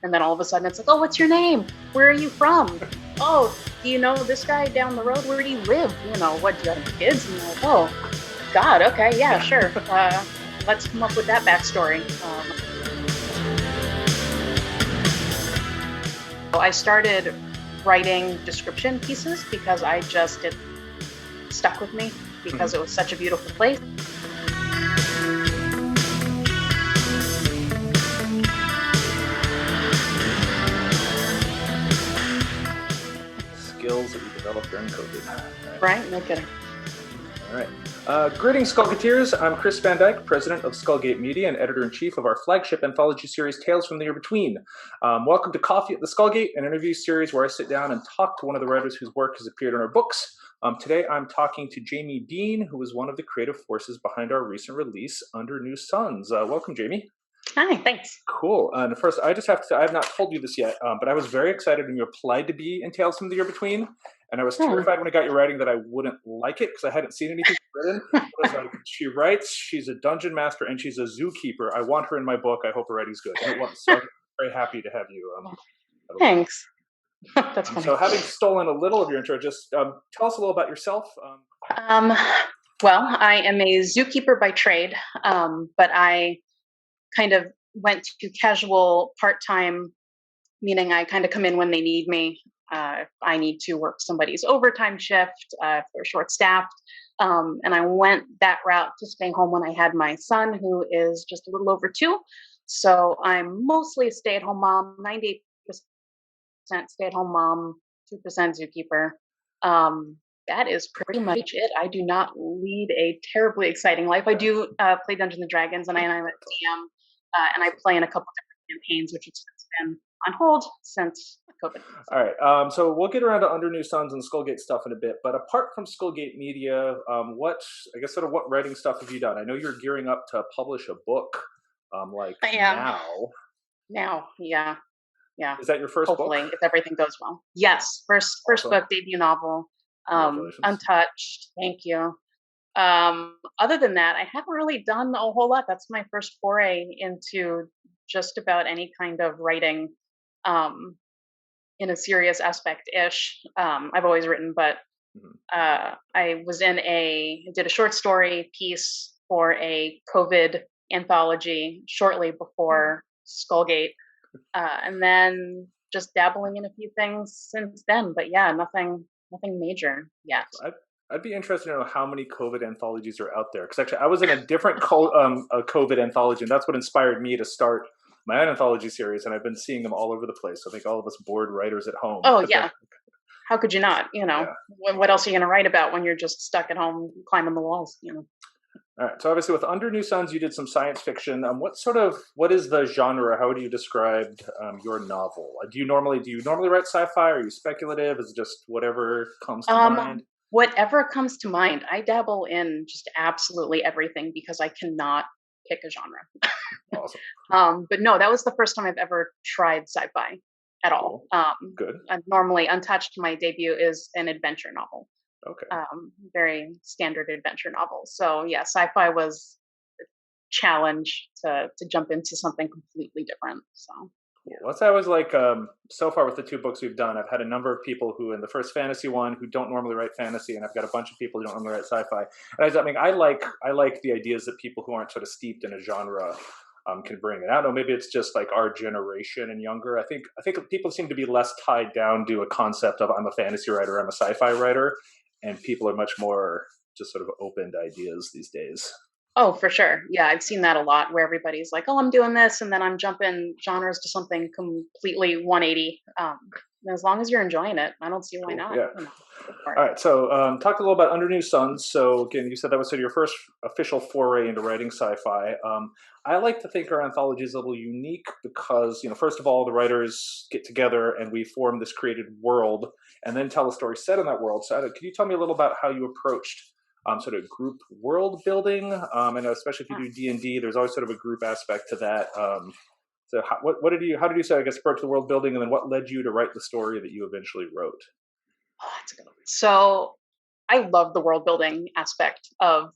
And then all of a sudden it's like, oh, what's your name? Where are you from? Oh, do you know this guy down the road? Where do you live? What, do you have any kids? And you're like, oh, God, okay, yeah, sure. Let's come up with that backstory. I started writing description pieces because it stuck with me because it was such a beautiful place. Skills that we developed during COVID. Right? No kidding. All right. Greetings, Skullgateers. I'm Chris Vandyke, president of Skullgate Media and editor-in-chief of our flagship anthology series, Tales from the Year Between. Welcome to Coffee at the Skullgate, an interview series where I sit down and talk to one of the writers whose work has appeared in our books. Today, I'm talking to Jayme Bean, who is one of the creative forces behind our recent release, Under New Suns. Welcome, Jayme. Hi, thanks. Cool. And first, I just have to say, I have not told you this yet, but I was very excited when you applied to be in Tales from the Year Between. And I was terrified when I got your writing that I wouldn't like it because I hadn't seen anything written. I was like, she writes, she's a dungeon master, and she's a zookeeper. I want her in my book. I hope her writing's good. And it was. So I'm very happy to have you. Thanks. That's funny. So having stolen a little of your intro, just tell us a little about yourself. Well, I am a zookeeper by trade, but I kind of went to casual part-time, meaning I kind of come in when they need me. If I need to work somebody's overtime shift, if they're short-staffed. And I went that route to staying home when I had my son, who is just a little over 2. So I'm mostly a stay-at-home mom, 98% stay-at-home mom, 2% zookeeper. That is pretty much it. I do not lead a terribly exciting life. I do play Dungeons and Dragons, and I'm a DM, and I play in a couple different campaigns, which has been on hold since COVID. All right. So we'll get around to Under New Suns and Skullgate stuff in a bit. But apart from Skullgate Media, what writing stuff have you done? I know you're gearing up to publish a book. I am. Now, yeah. Is that your first Hopefully, book? if everything goes well. Yes, first book, debut novel. Untouched. Thank you. Other than that, I haven't really done a whole lot. That's my first foray into just about any kind of writing in a serious aspect-ish. I've always written, but I did a short story piece for a COVID anthology shortly before Skullgate, and then just dabbling in a few things since then. But yeah, nothing major yet. I'd be interested to know how many COVID anthologies are out there. Because actually, I was in a different a COVID anthology, and that's what inspired me to start my own anthology series. And I've been seeing them all over the place. I think all of us bored writers at home. Oh, yeah. How could you not? What else are you going to write about when you're just stuck at home climbing the walls? All right. So obviously, with Under New Suns, you did some science fiction. What is the genre? How would you describe your novel? Do you normally write sci-fi? Are you speculative? Is it just whatever comes to mind? Whatever comes to mind. I dabble in just absolutely everything because I cannot pick a genre. Awesome. But no, that was the first time I've ever tried sci-fi at all. Good. Normally, Untouched, my debut, is an adventure novel. Okay. Very standard adventure novel. So yeah, sci-fi was a challenge to jump into something completely different. So. Yeah. Well, I was like, so far with the 2 books we've done, I've had a number of people who, in the first fantasy one, who don't normally write fantasy, and I've got a bunch of people who don't normally write sci-fi. And I like the ideas that people who aren't sort of steeped in a genre can bring. And I don't know, maybe it's just like our generation and younger. I think people seem to be less tied down to a concept of I'm a fantasy writer, I'm a sci-fi writer, and people are much more just sort of open to ideas these days. Oh, for sure. Yeah, I've seen that a lot where everybody's like, oh, I'm doing this, and then I'm jumping genres to something completely 180. As long as you're enjoying it, I don't see why not. Yeah. All right. So talk a little about Under New Suns. So again, you said that was sort of your first official foray into writing sci-fi. I like to think our anthology is a little unique because, first of all, the writers get together and we form this created world and then tell a story set in that world. So can you tell me a little about how you approached sort of group world building? I know especially if you do D&D, there's always sort of a group aspect to that. So how did you approach the world building, and then what led you to write the story that you eventually wrote? Oh, that's a good one. So I love the world building aspect of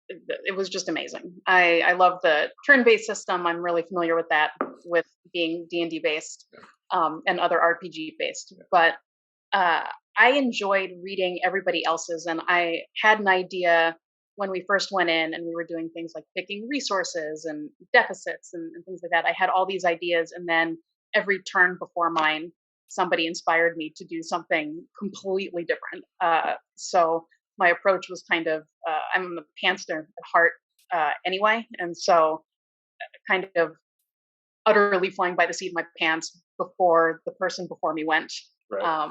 it was just amazing. I love the turn-based system. I'm really familiar with that, with being D&D based, and other RPG based. But uh, I enjoyed reading everybody else's, and I had an idea when we first went in and we were doing things like picking resources and deficits and things like that. I had all these ideas, and then every turn before mine, somebody inspired me to do something completely different. So my approach was kind of, I'm a pantser at heart anyway, and so kind of utterly flying by the seat of my pants before the person before me went. Right.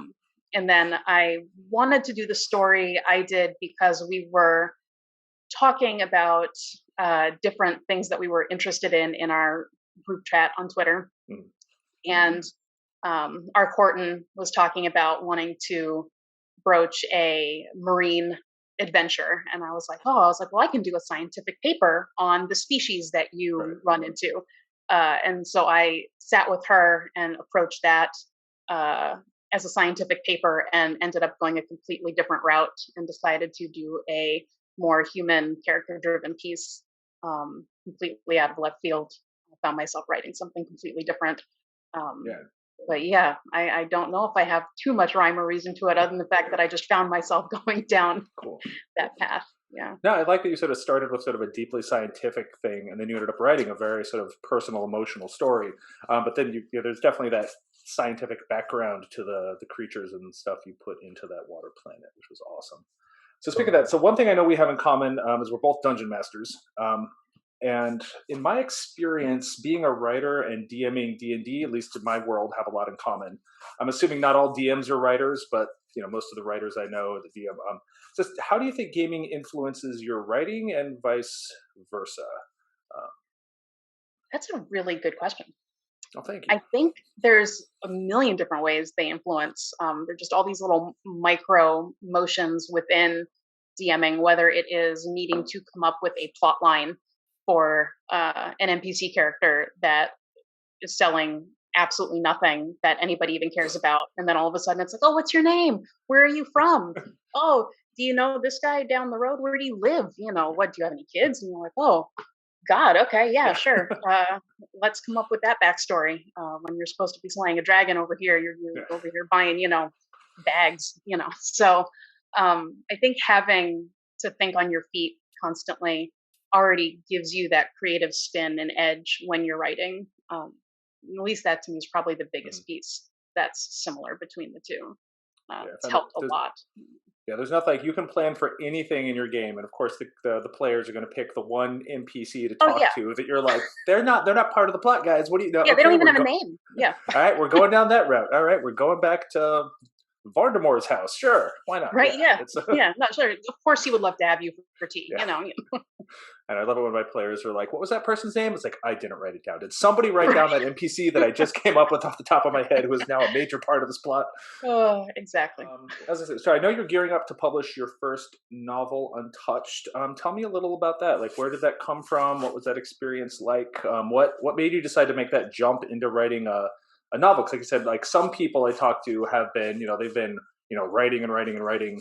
And then I wanted to do the story I did because we were talking about different things that we were interested in our group chat on Twitter. Mm. And our Corton was talking about wanting to broach a marine adventure. And I was like, well, I can do a scientific paper on the species that you Right. run into. And so I sat with her and approached that as a scientific paper, and ended up going a completely different route and decided to do a more human character driven piece, completely out of left field. I found myself writing something completely different. Um, Yeah. but yeah, I don't know if I have too much rhyme or reason to it, other than the fact that I just found myself going down Cool. that path. Yeah. No, I like that you sort of started with sort of a deeply scientific thing, and then you ended up writing a very sort of personal, emotional story. But then there's definitely that scientific background to the creatures and stuff you put into that water planet, which was awesome. So speaking of that, so one thing I know we have in common is we're both dungeon masters. And in my experience, being a writer and DMing D&D, at least in my world, have a lot in common. I'm assuming not all DMs are writers, but most of the writers I know, the DM. Just how do you think gaming influences your writing, and vice versa? Um, That's a really good question. oh, thank you. I think there's a million different ways they influence. They're just all these little micro motions within DMing, whether it is needing to come up with a plot line for an NPC character that is selling absolutely nothing that anybody even cares about. And then all of a sudden it's like, oh, what's your name? Where are you from? Oh, do you know this guy down the road? Where do you live? What, do you have any kids? And you're like, oh, God, okay, yeah, Yeah. sure. Let's come up with that backstory. When you're supposed to be slaying a dragon over here, you're over here buying, bags, So I think having to think on your feet constantly already gives you that creative spin and edge when you're writing. At least that to me is probably the biggest piece that's similar between the two. It's helped a lot. Yeah, there's nothing like you can plan for anything in your game, and of course the players are going to pick the one NPC to Oh talk yeah, to that you're like they're not part of the plot, guys. What do you know? yeah. They don't Okay, even have a name. Yeah, all right, we're going down that route. All right, we're going back to Voldemort's house. Sure, why not? right. Yeah, It's yeah. Not sure. Of course, he would love to have you for tea. yeah. And I love it when my players are like, "What was that person's name?" It's like I didn't write it down. Did somebody write down that NPC that I just came up with off the top of my head, who is now a major part of this plot? Oh, exactly. As I said, so I know you're gearing up to publish your first novel, Untouched. Tell me a little about that. Like, where did that come from? What was that experience like? What made you decide to make that jump into writing a novel? Because, like I said, like some people I talk to have been, they've been, writing and writing and writing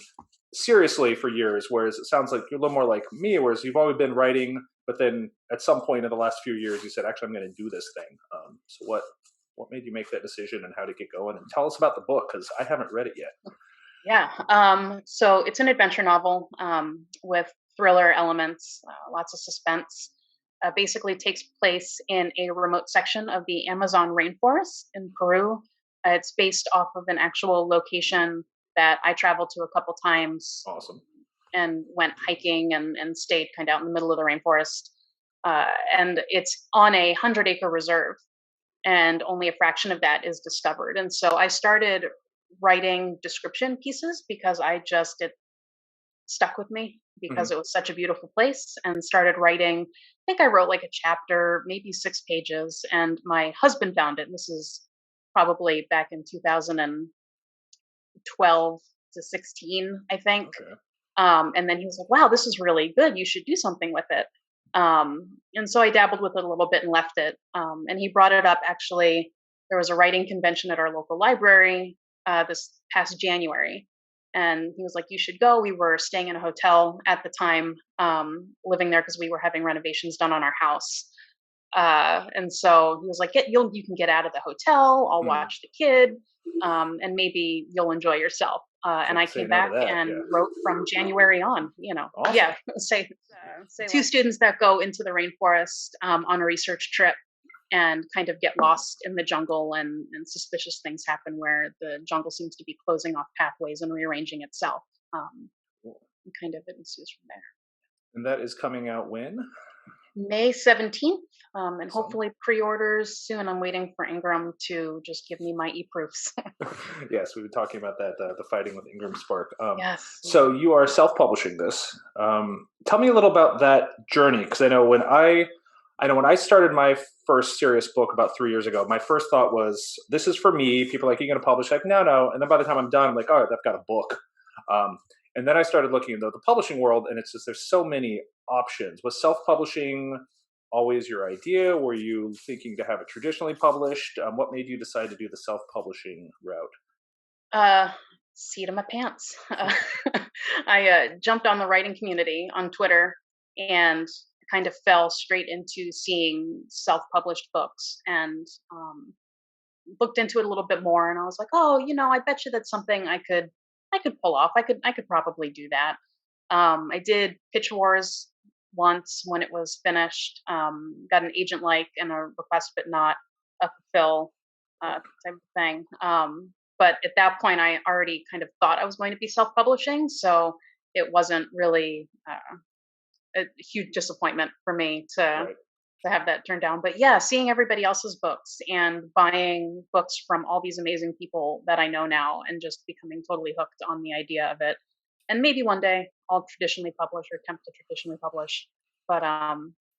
seriously for years. Whereas it sounds like you're a little more like me, whereas you've always been writing, but then at some point in the last few years, you said, actually, I'm going to do this thing. So what made you make that decision, and how to get going? And tell us about the book, because I haven't read it yet. Yeah. So it's an adventure novel with thriller elements, lots of suspense. Basically takes place in a remote section of the Amazon rainforest in Peru. It's based off of an actual location that I traveled to a couple times Awesome. and went hiking and stayed kind of out in the middle of the rainforest. And it's on a 100-acre reserve, and only a fraction of that is discovered. And so I started writing description pieces because it stuck with me Hmm. because it was such a beautiful place, and started writing. I think I wrote like a chapter, maybe 6 pages, and my husband found it. This is probably back in 2012 to 16, I think. Okay. And then he was like, wow, this is really good. You should do something with it. And so I dabbled with it a little bit and left it. And he brought it up, actually. There was a writing convention at our local library this past January. And he was like, "You should go." We were staying in a hotel at the time, living there because we were having renovations done on our house. And so he was like, you can get out of the hotel. I'll Hmm. watch the kid, and maybe you'll enjoy yourself." And Can't I say came no to back that. and Yeah. wrote from January on. Awesome. Yeah, say two students that go into the rainforest on a research trip and kind of get lost in the jungle, and suspicious things happen where the jungle seems to be closing off pathways and rearranging itself. Um, Cool. and kind of it ensues from there. And that is coming out when? May 17th, and Awesome. hopefully pre-orders soon. I'm waiting for Ingram to just give me my e-proofs. Yes, we've been talking about that, the fighting with Ingram Spark. Yes, So yeah. you are self-publishing this. Tell me a little about that journey, because I know when I started my first serious book about 3 years ago, my first thought was, this is for me. People are like, "Are you going to publish?" Like, no, no. And then by the time I'm done, I'm like, "Oh, I've got a book." Um, and then I started looking into the publishing world, and it's just there's so many options. Was self-publishing always your idea? Were you thinking to have it traditionally published? What made you decide to do the self-publishing route? Uh, Seat of my pants. I jumped on the writing community on Twitter and kind of fell straight into seeing self-published books, and looked into it a little bit more. And I was like, oh, I bet you that's something I could pull off. I could probably do that. I did Pitch Wars once when it was finished. Got an agent like and a request but not a fulfill type of thing. But at that point, I already kind of thought I was going to be self-publishing, so it wasn't really a huge disappointment for me Right. to have that turned down. But yeah, seeing everybody else's books and buying books from all these amazing people that I know now and just becoming totally hooked on the idea of it. And maybe one day I'll traditionally publish or attempt to traditionally publish. But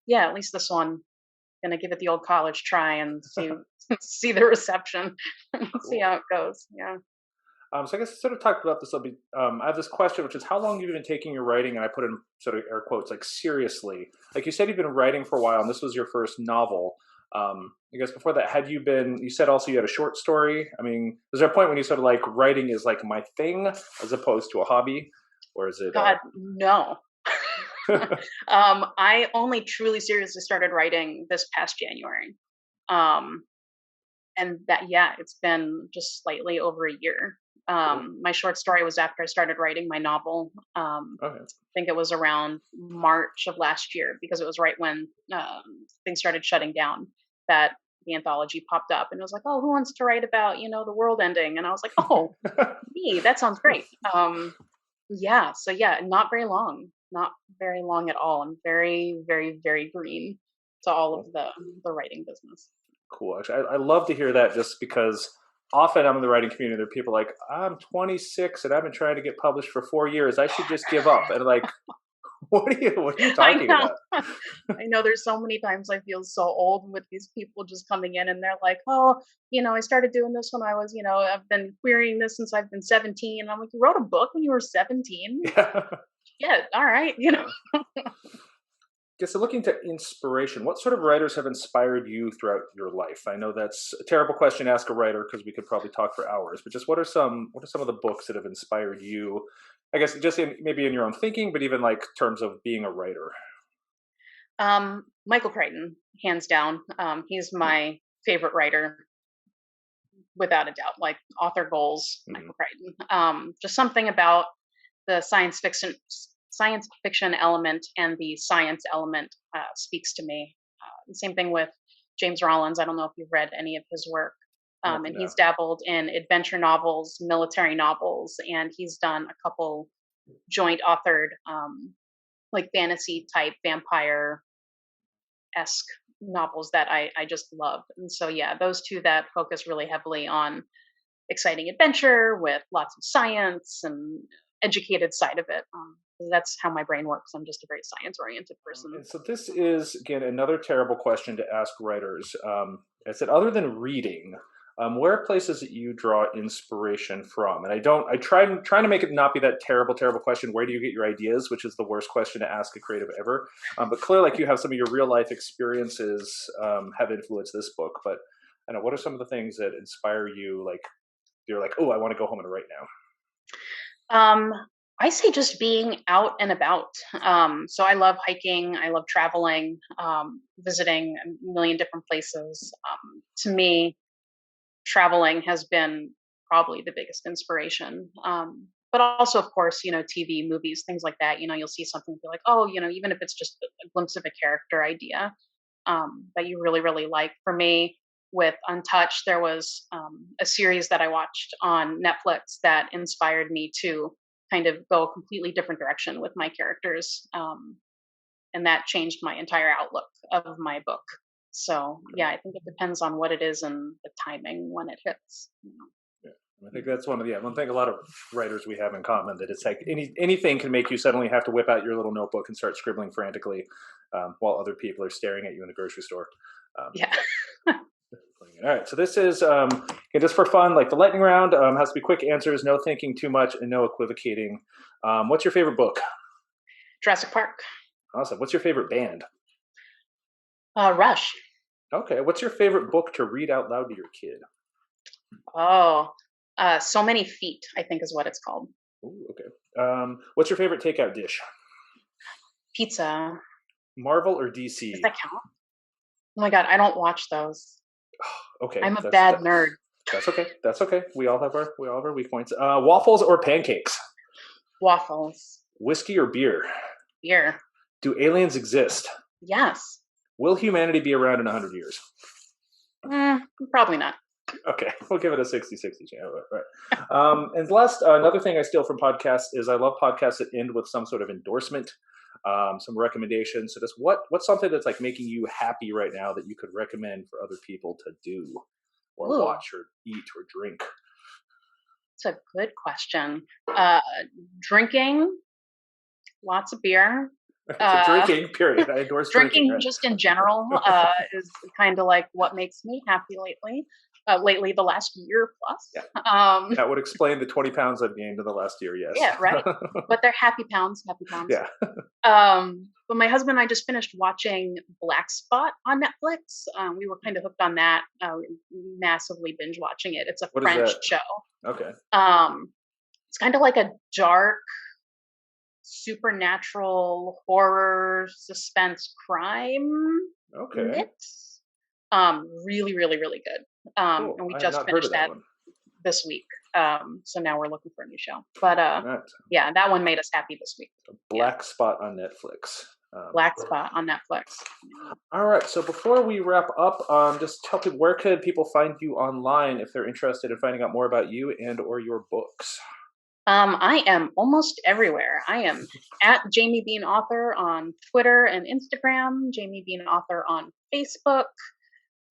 yeah, at least this one, gonna give it the old college try and see see the reception, see Cool. how it goes. Yeah. So I guess I sort of talked about this a bit. I have this question, which is how long have you been taking your writing, and I put in sort of air quotes, like seriously. Like you said, you've been writing for a while, and this was your first novel. I guess before that, had you been? You said also you had a short story. I mean, was there a point when you sort of like writing is like my thing as opposed to a hobby, or is it? God, no. I only truly seriously started writing this past January. Um, and that, yeah, it's been just slightly over a year. Cool. My short story was after I started writing my novel. Okay. I think it was around March of last year because it was right when things started shutting down that the anthology popped up, and it was like, oh, who wants to write about the world ending? And I was like, oh, me, that sounds great. Yeah, so yeah, not very long at all. I'm very, very, very green to all of Cool. the writing business. Cool. Actually, I love to hear that just because often I'm in the writing community. There are people like, I'm 26 and I've been trying to get published for 4 years. I should just give up. And like, what are you I talking know. about? I know there's so many times I feel so old with these people just coming in and they're like, oh, I started doing this when I was, I've been querying this since I've been 17. And I'm like, you wrote a book when you were 17? Yeah. Yeah, all right. Yeah. Okay, so looking to inspiration, what sort of writers have inspired you throughout your life? I know that's a terrible question to ask a writer because we could probably talk for hours, but just what are some of the books that have inspired you? I guess just maybe in your own thinking, but even like terms of being a writer. Michael Crichton, hands down. He's my favorite writer without a doubt, like author goals, Hmm. Michael Crichton. Just something about the science fiction element and the science element speaks to me. The same thing with James Rollins. I don't know if you've read any of his work. And No. he's dabbled in adventure novels, military novels, and he's done a couple joint authored like fantasy type vampire esque novels that I just love. And so yeah, those two that focus really heavily on exciting adventure with lots of science and educated side of it. 'Cause that's how my brain works. I'm just a very science oriented person. And so this is again another terrible question to ask writers. I said, other than reading, where are places that you draw inspiration from? And I don't. I'm trying to make it not be that terrible, terrible question. Where do you get your ideas? Which is the worst question to ask a creative ever. But clearly, like you have some of your real life experiences have influenced this book. But I know what are some of the things that inspire you? Like you're like, oh, I want to go home and write now. Um, I say just being out and about. So I love hiking. I love traveling, visiting a million different places. To me, traveling has been probably the biggest inspiration. But also, of course, TV, movies, things like that. You'll see something and be like, oh, even if it's just a glimpse of a character idea that you really, really like. For me, with Untouched, there was a series that I watched on Netflix that inspired me to kind of go a completely different direction with my characters. And that changed my entire outlook of my book. So, yeah, I think it depends on what it is and the timing when it hits. Yeah. I think that's one thing a lot of writers we have in common, that it's like anything can make you suddenly have to whip out your little notebook and start scribbling frantically while other people are staring at you in the grocery store. Um, Yeah. all right, so this is just for fun, like the lightning round. Has to be quick answers, no thinking too much, and no equivocating. What's your favorite book? Jurassic Park. Awesome. What's your favorite band? Rush. Okay. What's your favorite book to read out loud to your kid? Oh, So Many Feet, I think is what it's called. Ooh, okay. What's your favorite takeout dish? Pizza. Marvel or DC? Does that count? Oh my God, I don't watch those. Okay. I'm a bad nerd. That's okay. That's okay. We all have our weak points. Waffles or pancakes? Waffles. Whiskey or beer? Beer. Do aliens exist? Yes. Will humanity be around in 100 years? Probably not. Okay, we'll give it a 60-60 chance. Right. And last, another thing I steal from podcasts is I love podcasts that end with some sort of endorsement, some recommendations. So just what's something that's like making you happy right now that you could recommend for other people to do or watch or eat or drink? It's a good question. Drinking, lots of beer. So drinking, period. I endorse drinking. Drinking just in general is kind of like what makes me happy lately. Lately, the last year plus. Yeah. That would explain the 20 pounds I've gained in the last year. Yes. Yeah, right. But they're happy pounds. Yeah. But my husband and I just finished watching Black Spot on Netflix. We were kind of hooked on that. Massively binge watching it. It's a French show. Okay. It's kind of like a dark supernatural horror suspense crime mix. Really, really, really good. Cool. And we just finished that this week. So now we're looking for a new show. But yeah, that one made us happy this week. Black Spot on Netflix. Black Spot on Netflix. All right. So before we wrap up, just tell people, where could people find you online if they're interested in finding out more about you and or your books? I am almost everywhere. I am at Jayme Bean Author on Twitter and Instagram, Jayme Bean Author on Facebook,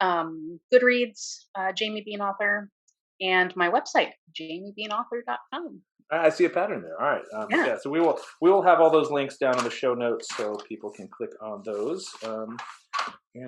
Goodreads, Jayme Bean Author, and my website, JaymeBeanAuthor.com. I see a pattern there. All right. Yeah. So we will have all those links down in the show notes so people can click on those. And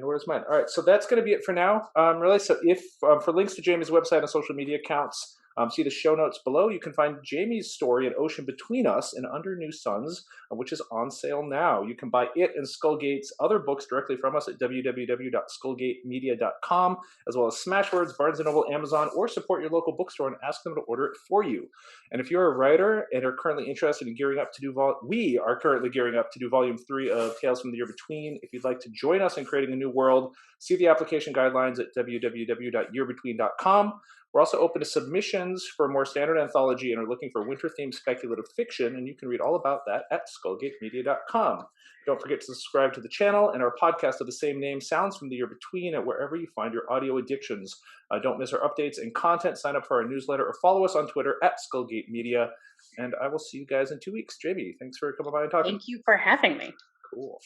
where's mine? All right. So that's going to be it for now. Really. So if for links to Jayme's website and social media accounts, see the show notes below. You can find Jayme's story, An Ocean Between Us, and Under New Suns, which is on sale now. You can buy it and Skullgate's other books directly from us at www.skullgatemedia.com, as well as Smashwords, Barnes & Noble, Amazon, or support your local bookstore and ask them to order it for you. And if you're a writer and are currently interested in gearing up to do we are currently gearing up to do Volume 3 of Tales from the Year Between. If you'd like to join us in creating a new world, see the application guidelines at www.yearbetween.com. We're also open to submissions for a more standard anthology and are looking for winter-themed speculative fiction, and you can read all about that at skullgatemedia.com. Don't forget to subscribe to the channel and our podcast of the same name, Sounds from the Year Between, at wherever you find your audio addictions. Don't miss our updates and content. Sign up for our newsletter or follow us on Twitter at Skullgate Media. And I will see you guys in 2 weeks. Jayme, thanks for coming by and talking. Thank you for having me. Cool.